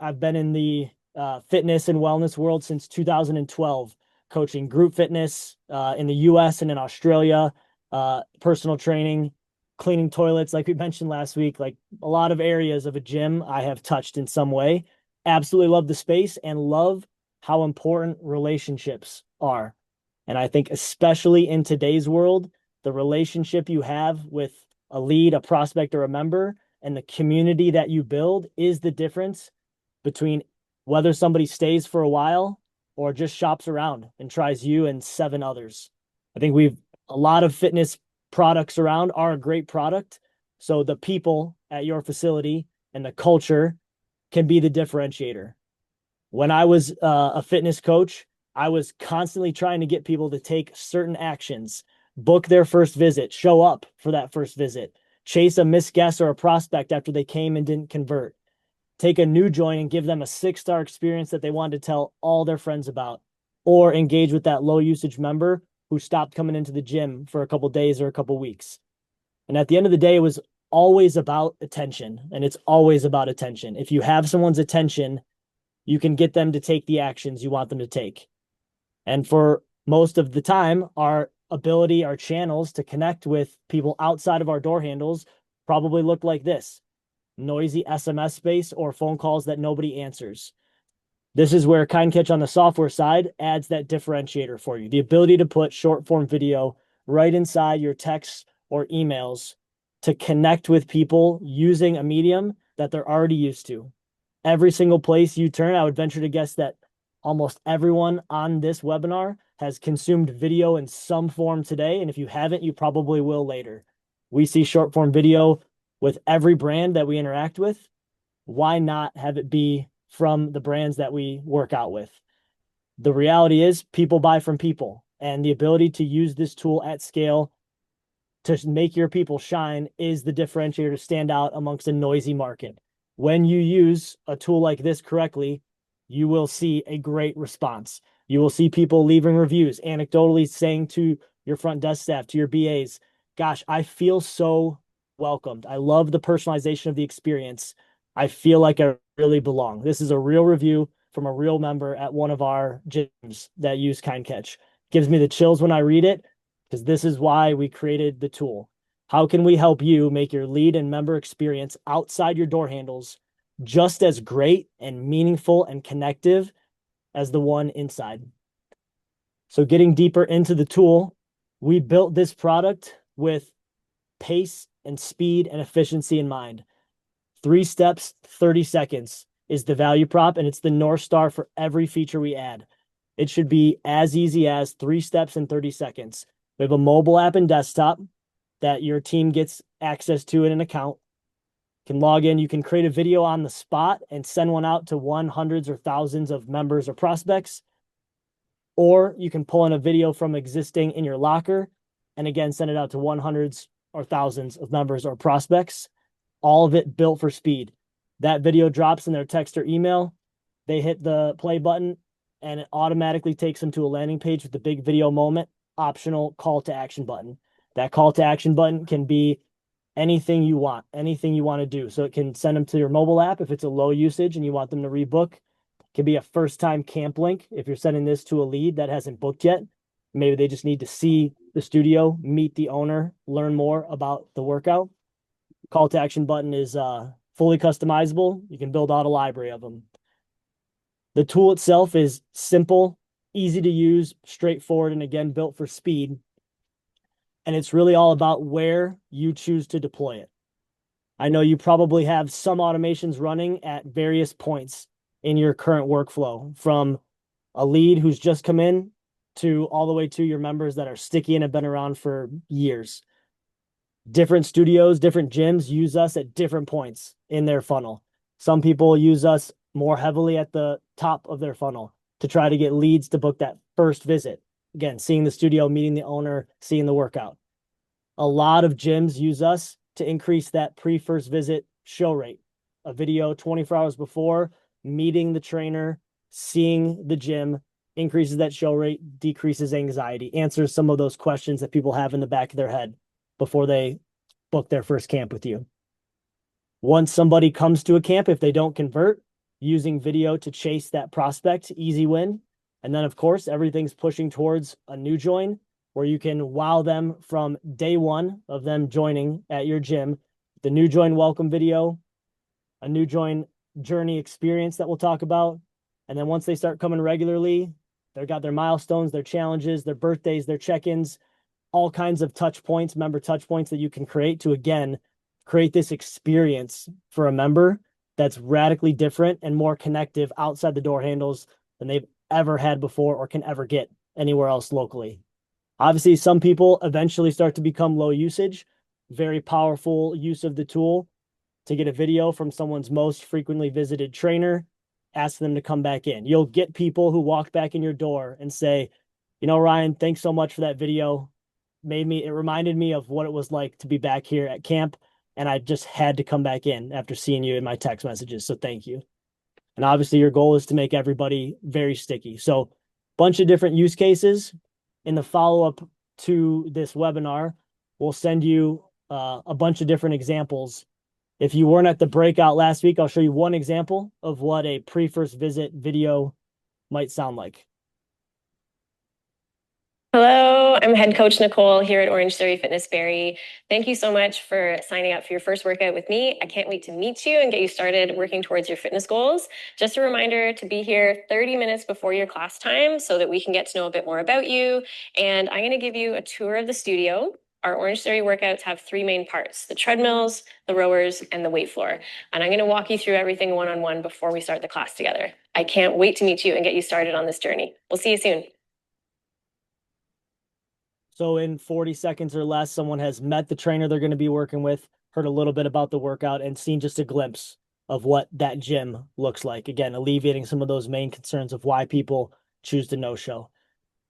I've been in the fitness and wellness world since 2012, coaching group fitness in the US and in Australia, personal training, cleaning toilets, like we mentioned last week, like a lot of areas of a gym I have touched in some way. Absolutely love the space and love how important relationships are. And I think, especially in today's world, the relationship you have with a lead, a prospect, or a member, and the community that you build is the difference between whether somebody stays for a while or just shops around and tries you and seven others. I think we've a lot of fitness products around are a great product. So the people at your facility and the culture can be the differentiator. When I was a fitness coach, I was constantly trying to get people to take certain actions, book their first visit, show up for that first visit, chase a missed guess or a prospect after they came and didn't convert, take a new join and give them a 6-star experience that they wanted to tell all their friends about, or engage with that low usage member who stopped coming into the gym for a couple days or a couple weeks. And at the end of the day, it was always about attention, and it's always about attention. If you have someone's attention, you can get them to take the actions you want them to take. And for most of the time, our ability, our channels to connect with people outside of our door handles probably look like this: noisy SMS space or phone calls that nobody answers. This is where KindKatch on the software side adds that differentiator for you. The ability to put short form video right inside your texts or emails to connect with people using a medium that they're already used to. Every single place you turn, I would venture to guess that almost everyone on this webinar has consumed video in some form today. And if you haven't, you probably will later. We see short form video with every brand that we interact with. Why not have it be from the brands that we work out with? The reality is people buy from people, and the ability to use this tool at scale to make your people shine is the differentiator to stand out amongst a noisy market. When you use a tool like this correctly, you will see a great response. You will see people leaving reviews, anecdotally saying to your front desk staff, to your BAs, gosh, I feel so welcomed. I love the personalization of the experience. I feel like I really belong. This is a real review from a real member at one of our gyms that use KindKatch. Gives me the chills when I read it, because this is why we created the tool. How can we help you make your lead and member experience outside your door handles just as great and meaningful and connective as the one inside? So getting deeper into the tool, we built this product with pace and speed and efficiency in mind. 3 steps, 30 seconds is the value prop, and it's the North Star for every feature we add. It should be as easy as 3 steps in 30 seconds. We have a mobile app and desktop that your team gets access to in an account. You can log in, you can create a video on the spot and send one out to hundreds or thousands of members or prospects. Or you can pull in a video from existing in your locker and again, send it out to hundreds or thousands of members or prospects. All of it built for speed. That video drops in their text or email. They hit the play button and it automatically takes them to a landing page with the big video moment, optional call to action button. That call to action button can be anything you want to do. So it can send them to your mobile app if it's a low usage and you want them to rebook. It can be a first time camp link if you're sending this to a lead that hasn't booked yet. Maybe they just need to see the studio, meet the owner, learn more about the workout. Call to action button is fully customizable. You can build out a library of them. The tool itself is simple, easy to use, straightforward, and again, built for speed. And it's really all about where you choose to deploy it. I know you probably have some automations running at various points in your current workflow, from a lead who's just come in to all the way to your members that are sticky and have been around for years. Different studios, different gyms use us at different points in their funnel. Some people use us more heavily at the top of their funnel to try to get leads to book that first visit. Again, seeing the studio, meeting the owner, seeing the workout. A lot of gyms use us to increase that pre-first visit show rate. A video 24 hours before, meeting the trainer, seeing the gym, increases that show rate, decreases anxiety, answers some of those questions that people have in the back of their head before they book their first camp with you. Once somebody comes to a camp, if they don't convert, using video to chase that prospect, easy win. And then, of course, everything's pushing towards a new join where you can wow them from day one of them joining at your gym. The new join welcome video, a new join journey experience that we'll talk about. And then once they start coming regularly, they've got their milestones, their challenges, their birthdays, their check-ins, all kinds of touch points, member touch points that you can create to, again, create this experience for a member that's radically different and more connective outside the door handles than they've ever had before or can ever get anywhere else locally. Obviously, some people eventually start to become low usage, very powerful use of the tool to get a video from someone's most frequently visited trainer, ask them to come back in. You'll get people who walk back in your door and say, you know, Ryan, thanks so much for that video. It reminded me of what it was like to be back here at camp. And I just had to come back in after seeing you in my text messages. So thank you. And obviously your goal is to make everybody very sticky. So bunch of different use cases. In the follow-up to this webinar, we'll send you a bunch of different examples. If you weren't at the breakout last week, I'll show you one example of what a pre-first visit video might sound like. Hello, I'm head coach Nicole here at Orange Theory Fitness Barrie. Thank you so much for signing up for your first workout with me. I can't wait to meet you and get you started working towards your fitness goals. Just a reminder to be here 30 minutes before your class time so that we can get to know a bit more about you. And I'm going to give you a tour of the studio. Our Orange Theory workouts have three main parts: the treadmills, the rowers, and the weight floor. And I'm going to walk you through everything one-on-one before we start the class together. I can't wait to meet you and get you started on this journey. We'll see you soon. So in 40 seconds or less, someone has met the trainer they're going to be working with, heard a little bit about the workout, and seen just a glimpse of what that gym looks like. Again, alleviating some of those main concerns of why people choose to no-show.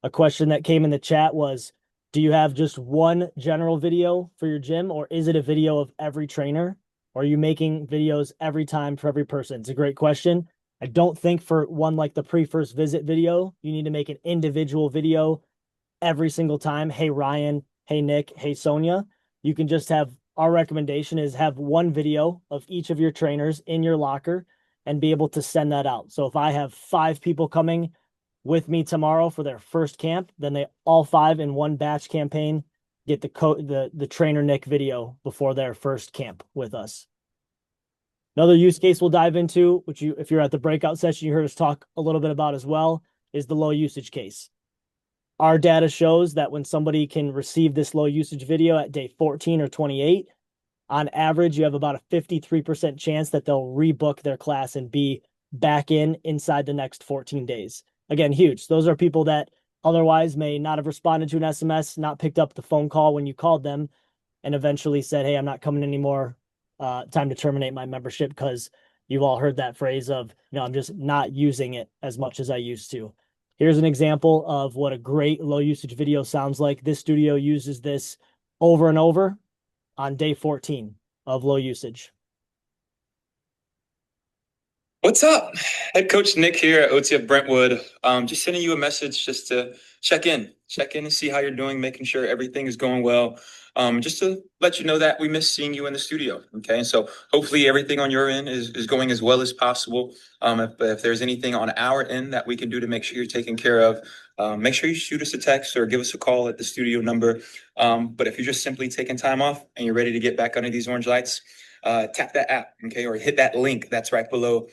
A question that came in the chat was, do you have just one general video for your gym, or is it a video of every trainer? Or are you making videos every time for every person? It's a great question. I don't think for one like the pre-first visit video, you need to make an individual video every single time. Hey, Ryan. Hey, Nick. Hey, Sonia. You can just have, our recommendation is have one video of each of your trainers in your locker and be able to send that out. So if I have 5 people coming with me tomorrow for their first camp, then they all 5 in one batch campaign get the trainer Nick video before their first camp with us. Another use case we'll dive into, which if you're at the breakout session, you heard us talk a little bit about as well, is the low usage case. Our data shows that when somebody can receive this low usage video at day 14 or 28, on average, you have about a 53% chance that they'll rebook their class and be back inside the next 14 days. Again, huge. Those are people that otherwise may not have responded to an SMS, not picked up the phone call when you called them, and eventually said, hey, I'm not coming anymore. Time to terminate my membership, because you've all heard that phrase of, I'm just not using it as much as I used to. Here's an example of what a great low usage video sounds like. This studio uses this over and over on day 14 of low usage. What's up? Head coach Nick here at OTF Brentwood. Just sending you a message just to check in and see how you're doing, making sure everything is going well. Just to let you know that we miss seeing you in the studio. Okay. So hopefully everything on your end is going as well as possible. If there's anything on our end that we can do to make sure you're taken care of, make sure you shoot us a text or give us a call at the studio number. But if you're just simply taking time off and you're ready to get back under these orange lights, tap that app, okay, or hit that link that's right below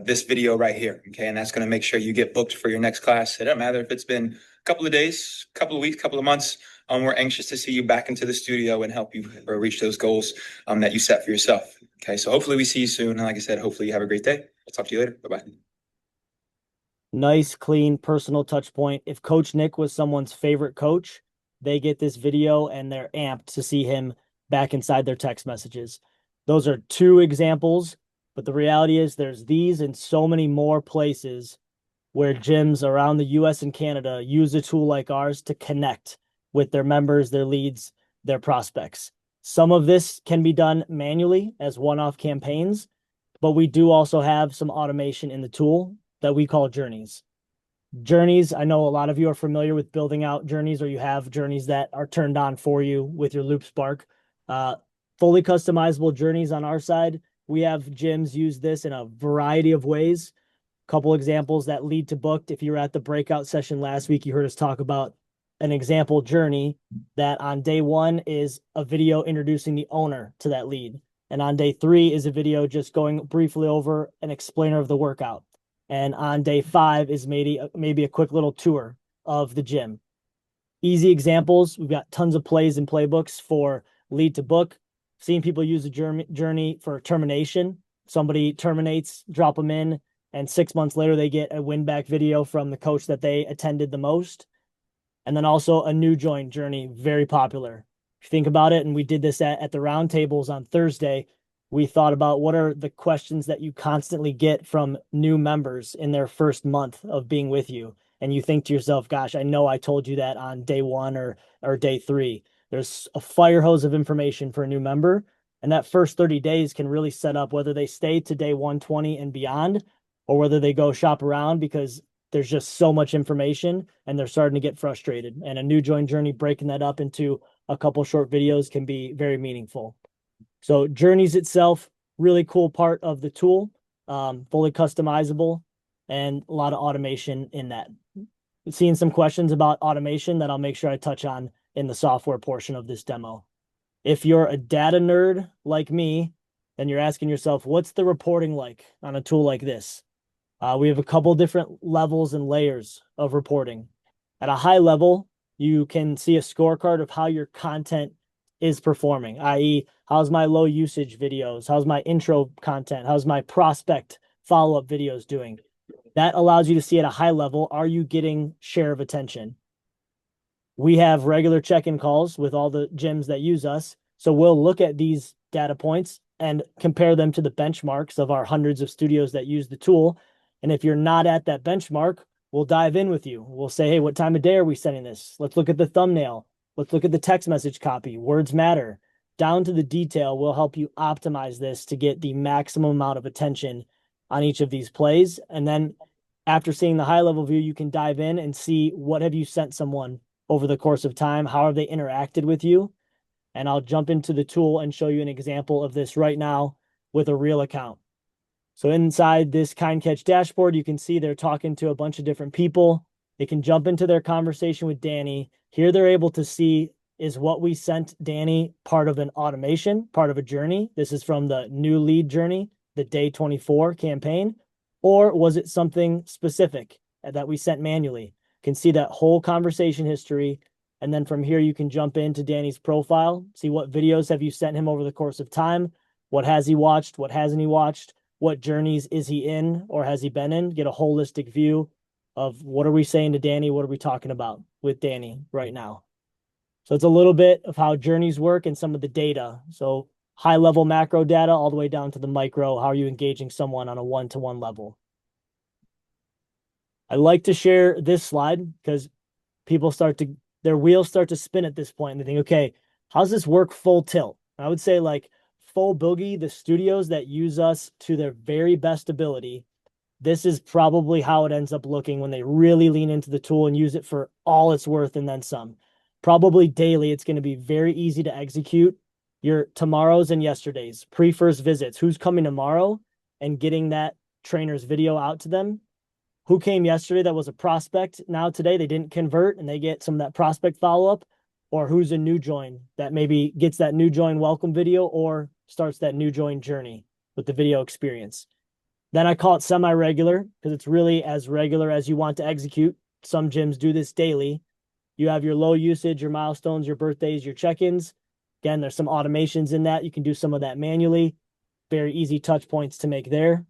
this video right here, okay, and that's going to make sure you get booked for your next class. It doesn't matter if it's been a couple of days, a couple of weeks, a couple of months. We're anxious to see you back into the studio and help you reach those goals that you set for yourself. Okay, so hopefully we see you soon. And like I said, hopefully you have a great day. I'll talk to you later. Bye-bye. Nice, clean, personal touch point. If Coach Nick was someone's favorite coach, they get this video and they're amped to see him back inside their text messages. Those are 2 examples, but the reality is there's these and so many more places where gyms around the US and Canada use a tool like ours to connect with their members, their leads, their prospects. Some of this can be done manually as one-off campaigns, but we do also have some automation in the tool that we call journeys. Journeys, I know a lot of you are familiar with building out journeys, or you have journeys that are turned on for you with your Loop Spark. Fully customizable journeys on our side we have gyms use this in a variety of ways. Couple examples that lead to booked. If you were at the breakout session last week, you heard us talk about an example journey that on day 1 is a video introducing the owner to that lead. And on day 3 is a video just going briefly over an explainer of the workout. And on day 5 is maybe a quick little tour of the gym. Easy examples. We've got tons of plays and playbooks for lead to book. Seeing people use the journey for termination. Somebody terminates, drop them in, and 6 months later, they get a win back video from the coach that they attended the most. And then also a new join journey, very popular. If you think about it, and we did this at the roundtables on Thursday, we thought about what are the questions that you constantly get from new members in their first month of being with you. And you think to yourself, gosh, I know I told you that on day 1 or day 3. There's a fire hose of information for a new member. And that first 30 days can really set up whether they stay to day 120 and beyond, or whether they go shop around because there's just so much information and they're starting to get frustrated. And a new join journey, breaking that up into a couple short videos can be very meaningful. So journeys itself, really cool part of the tool, fully customizable, and a lot of automation in that. Seeing some questions about automation that I'll make sure I touch on in the software portion of this demo. If you're a data nerd like me, then you're asking yourself, what's the reporting like on a tool like this? We have a couple different levels and layers of reporting. At a high level, you can see a scorecard of how your content is performing, i.e., how's my low usage videos? How's my intro content? How's my prospect follow-up videos doing? That allows you to see at a high level, are you getting share of attention? We have regular check-in calls with all the gyms that use us. So we'll look at these data points and compare them to the benchmarks of our hundreds of studios that use the tool. And if you're not at that benchmark, we'll dive in with you. We'll say, hey, what time of day are we sending this? Let's look at the thumbnail. Let's look at the text message copy. Words matter. Down to the detail, we'll help you optimize this to get the maximum amount of attention on each of these plays. And then after seeing the high level view, you can dive in and see what have you sent someone over the course of time? How have they interacted with you? And I'll jump into the tool and show you an example of this right now with a real account. So inside this KindKatch dashboard, you can see they're talking to a bunch of different people. They can jump into their conversation with Danny. Here they're able to see, is what we sent Danny part of an automation, part of a journey? This is from the new lead journey, the day 24 campaign, or was it something specific that we sent manually? You can see that whole conversation history. And then from here, you can jump into Danny's profile, see what videos have you sent him over the course of time? What has he watched? What hasn't he watched? What journeys is he in or has he been in? Get a holistic view of what are we saying to Danny? What are we talking about with Danny right now? So it's a little bit of how journeys work and some of the data. So high level macro data all the way down to the micro. How are you engaging someone on a one-to-one level? I like to share this slide because people their wheels start to spin at this point and they think, okay, how's this work full tilt? I would say like full boogie, the studios that use us to their very best ability, this is probably how it ends up looking when they really lean into the tool and use it for all it's worth and then some. Probably daily, it's going to be very easy to execute your tomorrows and yesterdays, pre-first visits, who's coming tomorrow, and getting that trainer's video out to them. Who came yesterday that was a prospect, now today they didn't convert and they get some of that prospect follow-up, or who's a new join that maybe gets that new join welcome video or starts that new join journey with the video experience. Then I call it semi-regular because it's really as regular as you want to execute. Some gyms do this daily. You have your low usage, your milestones, your birthdays, your check-ins. Again, there's some automations in that. You can do some of that manually. Very easy touch points to make there.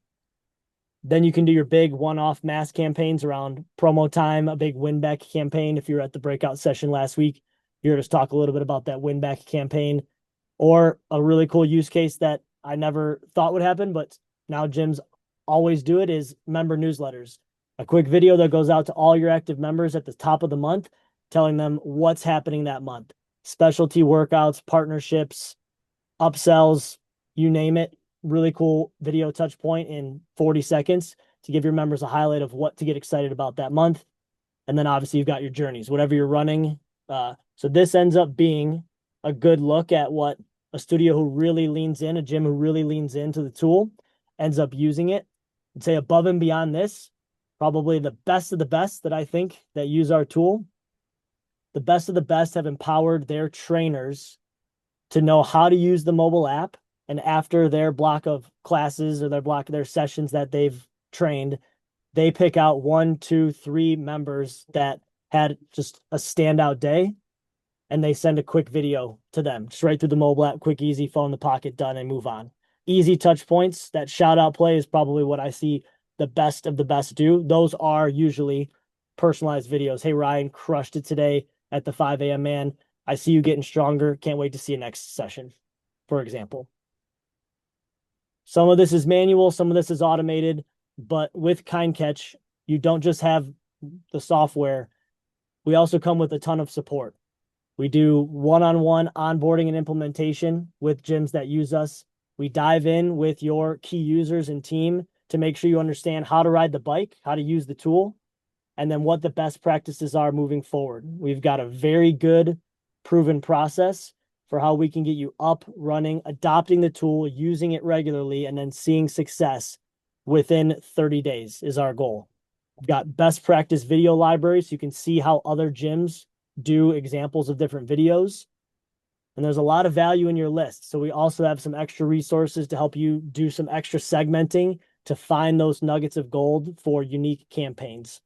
Then you can do your big one-off mass campaigns around promo time, a big win-back campaign. If you were at the breakout session last week, you heard us talk a little bit about that win-back campaign, or a really cool use case that I never thought would happen, but now gyms always do it, is member newsletters. A quick video that goes out to all your active members at the top of the month, telling them what's happening that month. Specialty workouts, partnerships, upsells, you name it. Really cool video touch point in 40 seconds to give your members a highlight of what to get excited about that month. And then obviously you've got your journeys, whatever you're running. So this ends up being a good look at what a studio who really leans in, a gym who really leans into the tool, ends up using it. I'd say above and beyond this, probably the best of the best that I think that use our tool, the best of the best have empowered their trainers to know how to use the mobile app. And after their block of classes or their sessions that they've trained, they pick out 1, 2, 3 members that had just a standout day, and they send a quick video to them, just right through the mobile app, quick, easy, phone in the pocket, done, and move on. Easy touch points. That shout out play is probably what I see the best of the best do. Those are usually personalized videos. Hey, Ryan, crushed it today at the 5 a.m. man. I see you getting stronger. Can't wait to see you next session, for example. Some of this is manual, some of this is automated, but with KindKatch, you don't just have the software. We also come with a ton of support. We do one-on-one onboarding and implementation with gyms that use us. We dive in with your key users and team to make sure you understand how to ride the bike, how to use the tool, and then what the best practices are moving forward. We've got a very good, proven process for how we can get you up, running, adopting the tool, using it regularly, and then seeing success within 30 days is our goal. We've got best practice video libraries so you can see how other gyms do examples of different videos. And there's a lot of value in your list. So we also have some extra resources to help you do some extra segmenting to find those nuggets of gold for unique campaigns.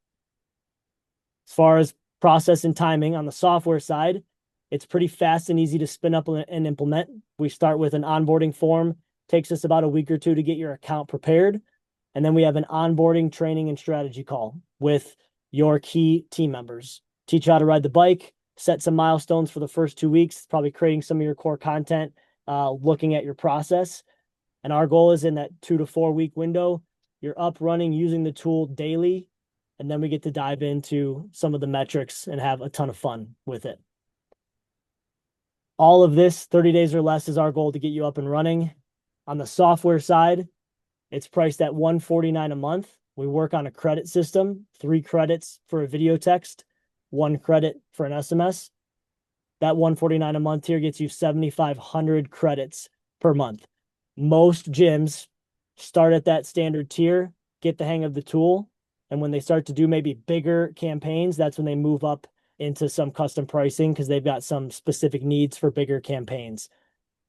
As far as process and timing on the software side, it's pretty fast and easy to spin up and implement. We start with an onboarding form. Takes us about a week or 2 to get your account prepared. And then we have an onboarding, training, and strategy call with your key team members. Teach you how to ride the bike, set some milestones for the first 2 weeks, probably creating some of your core content, looking at your process. And our goal is in that 2 to 4 week window, you're up running using the tool daily. And then we get to dive into some of the metrics and have a ton of fun with it. All of this, 30 days or less, is our goal to get you up and running. On the software side, it's priced at $149 a month. We work on a credit system, 3 credits for a video text, 1 credit for an SMS. That $149 a month tier gets you 7,500 credits per month. Most gyms start at that standard tier, get the hang of the tool, and when they start to do maybe bigger campaigns, that's when they move up into some custom pricing because they've got some specific needs for bigger campaigns.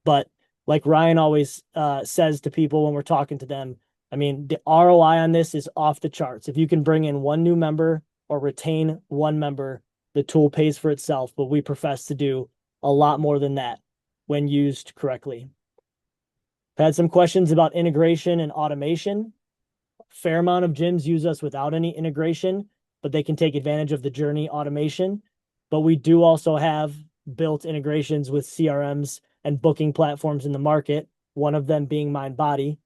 But like Ryan always says to people when we're talking to them, I mean, the ROI on this is off the charts. If you can bring in 1 new member or retain 1 member, the tool pays for itself, but we profess to do a lot more than that when used correctly. I've had some questions about integration and automation. A fair amount of gyms use us without any integration, but they can take advantage of the journey automation. But we do also have built integrations with CRMs and booking platforms in the market, one of them being MindBody.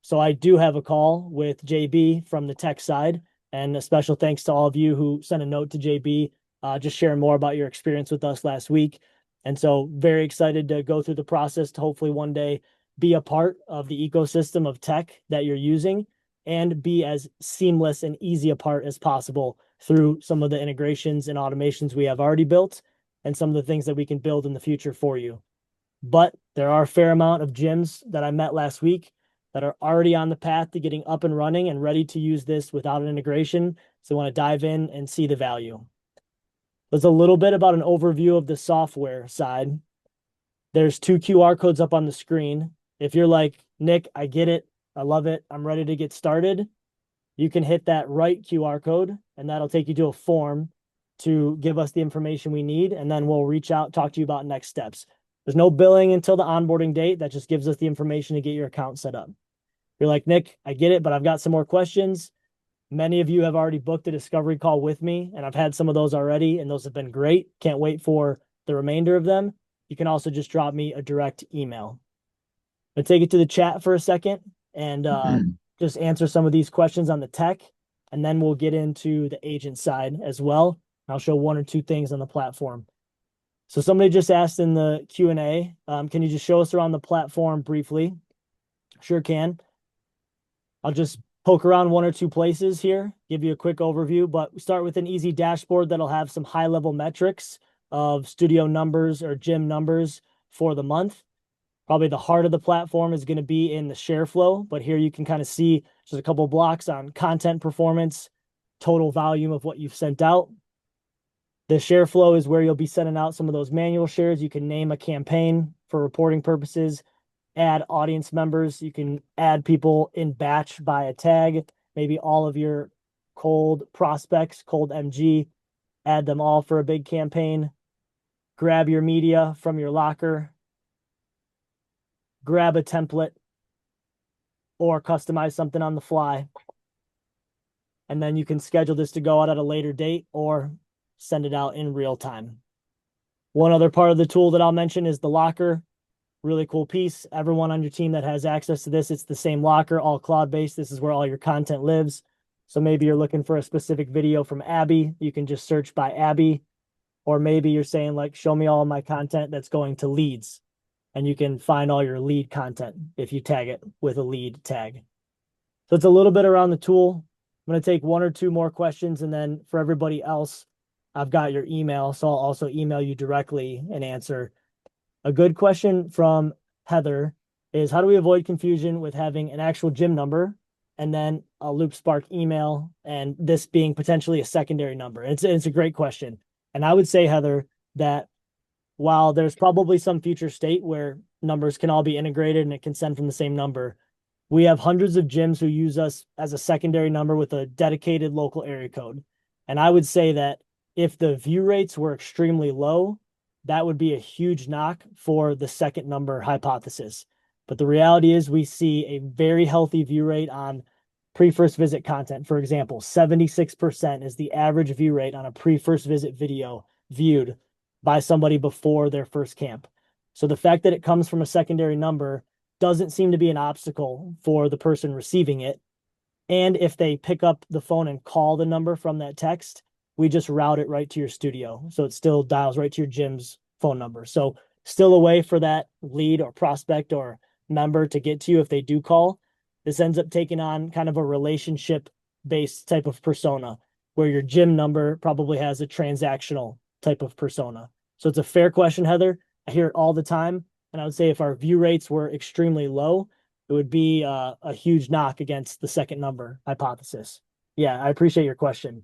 So I do have a call with JB from the tech side, and a special thanks to all of you who sent a note to JB, just sharing more about your experience with us last week. And so very excited to go through the process to hopefully one day be a part of the ecosystem of tech that you're using and be as seamless and easy a part as possible through some of the integrations and automations we have already built and some of the things that we can build in the future for you. But there are a fair amount of gyms that I met last week that are already on the path to getting up and running and ready to use this without an integration. So I want to dive in and see the value. There's a little bit about an overview of the software side. There's 2 QR codes up on the screen. If you're like, Nick, I get it, I love it, I'm ready to get started, you can hit that right QR code, and that'll take you to a form to give us the information we need, and then we'll reach out, talk to you about next steps. There's no billing until the onboarding date. That just gives us the information to get your account set up. You're like, Nick, I get it, but I've got some more questions. Many of you have already booked a discovery call with me, and I've had some of those already, and those have been great. Can't wait for the remainder of them. You can also just drop me a direct email. I'm going to take it to the chat for a second and just answer some of these questions on the tech, and then we'll get into the agent side as well. I'll show 1 or 2 things on the platform. So somebody just asked in the Q&A, can you just show us around the platform briefly? Sure can. I'll just poke around 1 or 2 places here, give you a quick overview, but we start with an easy dashboard that'll have some high-level metrics of studio numbers or gym numbers for the month. Probably the heart of the platform is going to be in the share flow, but here you can kind of see just a couple of blocks on content performance, total volume of what you've sent out. The share flow is where you'll be sending out some of those manual shares. You can name a campaign for reporting purposes, add audience members. You can add people in batch by a tag, maybe all of your cold prospects, cold MG, add them all for a big campaign. Grab your media from your locker, grab a template, or customize something on the fly. And then you can schedule this to go out at a later date or send it out in real time. One other part of the tool that I'll mention is the locker. Really cool piece. Everyone on your team that has access to this, it's the same locker, all cloud-based. This is where all your content lives. So maybe you're looking for a specific video from Abby. You can just search by Abby. Or maybe you're saying, like, show me all of my content that's going to leads. And you can find all your lead content if you tag it with a lead tag. So it's a little bit around the tool. I'm going to take one or two more questions, and then for everybody else, I've got your email, so I'll also email you directly and answer. A good question from Heather is, how do we avoid confusion with having an actual gym number and then a LoopSpark email and this being potentially a secondary number? It's a great question. And I would say, Heather, that while there's probably some future state where numbers can all be integrated and it can send from the same number, we have hundreds of gyms who use us as a secondary number with a dedicated local area code. And I would say that if the view rates were extremely low, that would be a huge knock for the second number hypothesis. But the reality is we see a very healthy view rate on pre-first visit content. For example, 76% is the average view rate on a pre-first visit video viewed by somebody before their first camp. So the fact that it comes from a secondary number doesn't seem to be an obstacle for the person receiving it. And if they pick up the phone and call the number from that text, we just route it right to your studio. So it still dials right to your gym's phone number. So still a way for that lead or prospect or member to get to you if they do call. This ends up taking on kind of a relationship-based type of persona where your gym number probably has a transactional type of persona. So it's a fair question, Heather. I hear it all the time. And I would say if our view rates were extremely low, it would be a huge knock against the second number hypothesis. Yeah, I appreciate your question.